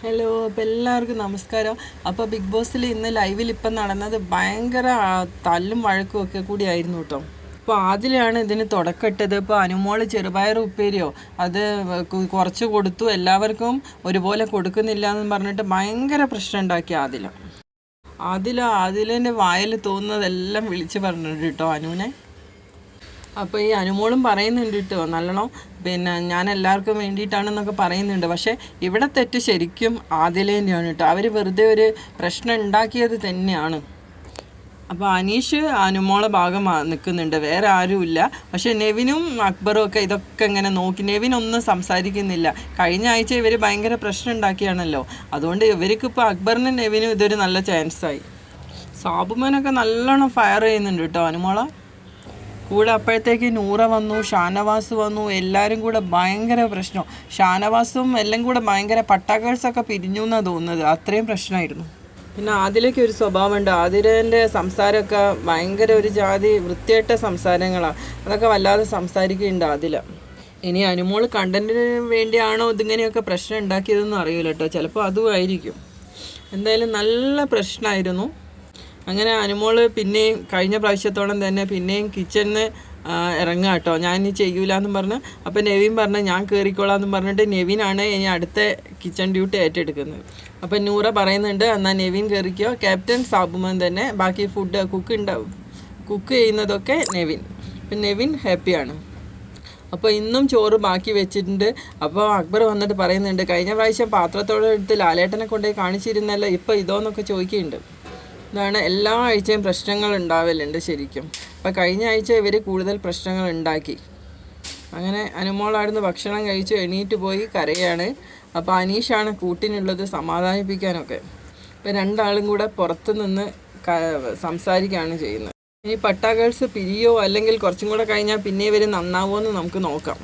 Hello, അപ്പോൾ എല്ലാവർക്കും നമസ്കാരം. അപ്പോൾ ബിഗ് ബോസിൽ ഇന്ന് ലൈവിൽ ഇപ്പം നടന്നത് ഭയങ്കര തല്ലും വഴക്കും ഒക്കെ കൂടിയായിരുന്നു കേട്ടോ. അപ്പോൾ അതിലാണ് ഇതിന് തുടക്കമിട്ടത്. ഇപ്പോൾ അനുമോള് ചെറുപയർ ഉപ്പേരിയോ അത് കുറച്ച് കൊടുത്തു, എല്ലാവർക്കും ഒരുപോലെ കൊടുക്കുന്നില്ല എന്ന് പറഞ്ഞിട്ട് ഭയങ്കര പ്രശ്നം ഉണ്ടാക്കി. അതിലെ വായിൽ തോന്നുന്നതെല്ലാം വിളിച്ച് പറഞ്ഞിട്ട് കേട്ടോ അനുവിനെ. അപ്പോൾ ഈ അനുമോളും പറയുന്നുണ്ട് കേട്ടോ, നല്ലോണം പിന്നെ ഞാൻ എല്ലാവർക്കും വേണ്ടിയിട്ടാണെന്നൊക്കെ പറയുന്നുണ്ട്. പക്ഷേ ഇവിടെ തെറ്റ് ശരിക്കും ആദിലേൻ്റെയാണ് കേട്ടോ. അവർ വെറുതെ ഒരു പ്രശ്നം ഉണ്ടാക്കിയത് തന്നെയാണ്. അപ്പോൾ അനീഷ് അനുമോളെ ഭാഗം നിൽക്കുന്നുണ്ട്, വേറെ ആരുമില്ല. പക്ഷേ നെവിനും അക്ബറും ഒക്കെ ഇതൊക്കെ ഇങ്ങനെ നോക്കി. നെവിനൊന്നും സംസാരിക്കുന്നില്ല. കഴിഞ്ഞ ആഴ്ച ഇവർ ഭയങ്കര പ്രശ്നം ഉണ്ടാക്കിയാണല്ലോ. അതുകൊണ്ട് ഇവർക്കിപ്പോൾ അക്ബറിനും നെവിനും ഇതൊരു നല്ല ചാൻസായി. സാബുമാനൊക്കെ നല്ലോണം ഫയർ ചെയ്യുന്നുണ്ട് കേട്ടോ അനുമോളെ കൂടെ. അപ്പോഴത്തേക്ക് നൂറ വന്നു, ഷാനവാസ് വന്നു, എല്ലാവരും കൂടെ ഭയങ്കര പ്രശ്നം. ഷാനവാസും എല്ലാം കൂടെ ഭയങ്കര പട്ടാക്കേഴ്സൊക്കെ പിരിഞ്ഞു എന്നാണ് തോന്നുന്നത്, അത്രയും പ്രശ്നമായിരുന്നു. പിന്നെ ആദിലേക്ക് ഒരു സ്വഭാവമുണ്ട്. ആദിലേൻ്റെ സംസാരമൊക്കെ ഭയങ്കര ഒരു ജാതി വൃത്തിയായിട്ട സംസാരങ്ങളാണ്. അതൊക്കെ വല്ലാതെ സംസാരിക്കുന്നുണ്ട് ആദില. ഇനി അനുമോൾ കണ്ടൻറ്റിന് വേണ്ടിയാണോ ഇതിങ്ങനെയൊക്കെ പ്രശ്നം ഉണ്ടാക്കിയതെന്ന് അറിയില്ല കേട്ടോ, ചിലപ്പോൾ അതും ആയിരിക്കും. എന്തായാലും നല്ല പ്രശ്നമായിരുന്നു. അങ്ങനെ അനുമോള് പിന്നെയും കഴിഞ്ഞ പ്രാവശ്യത്തോളം തന്നെ പിന്നെയും കിച്ചണിന് ഇറങ്ങുക കേട്ടോ, ഞാൻ ഇനി ചെയ്യൂല എന്നും പറഞ്ഞ്. അപ്പോൾ നെവിൻ പറഞ്ഞ് ഞാൻ കയറിക്കോളാം എന്ന് പറഞ്ഞിട്ട് നെവിനാണ് ഇനി അടുത്ത കിച്ചൺ ഡ്യൂട്ടി ഏറ്റെടുക്കുന്നത്. അപ്പോൾ നൂറ പറയുന്നുണ്ട് എന്നാൽ നെവിൻ കയറിക്കോ, ക്യാപ്റ്റൻ സാബുമാൻ തന്നെ, ബാക്കി ഫുഡ് കുക്ക് ചെയ്യുന്നതൊക്കെ നെവിൻ. അപ്പം നെവിൻ ഹാപ്പിയാണ്. അപ്പോൾ ഇന്നും ചോറ് ബാക്കി വെച്ചിട്ടുണ്ട്. അപ്പോൾ അക്ബർ വന്നിട്ട് പറയുന്നുണ്ട് കഴിഞ്ഞ പ്രാവശ്യം പാത്രത്തോടെ എടുത്ത് ലാലേട്ടനെ കൊണ്ടുപോയി കാണിച്ചിരുന്നല്ലോ, ഇപ്പോൾ ഇതോന്നൊക്കെ ചോദിക്കുന്നുണ്ട്. ഇതാണ് എല്ലാ ആഴ്ചയും പ്രശ്നങ്ങൾ ഉണ്ടാവലുണ്ട് ശരിക്കും. അപ്പോൾ കഴിഞ്ഞ ആഴ്ച ഇവർ കൂടുതൽ പ്രശ്നങ്ങൾ ഉണ്ടാക്കി. അങ്ങനെ അനുമോളായിരുന്നു ഭക്ഷണം കഴിച്ചു എണീറ്റ് പോയി കരയാണ്. അപ്പോൾ അനീഷാണ് കൂട്ടിനുള്ളത് സമാധാനിപ്പിക്കാനൊക്കെ. അപ്പോൾ രണ്ടാളും കൂടെ പുറത്ത് നിന്ന് സംസാരിക്കുകയാണ് ചെയ്യുന്നത്. ഇനി പട്ടാ ഗേൾസ് പിരിയോ അല്ലെങ്കിൽ കുറച്ചും കൂടെ കഴിഞ്ഞാൽ പിന്നെ ഇവർ നന്നാവുമോ എന്ന് നമുക്ക് നോക്കാം.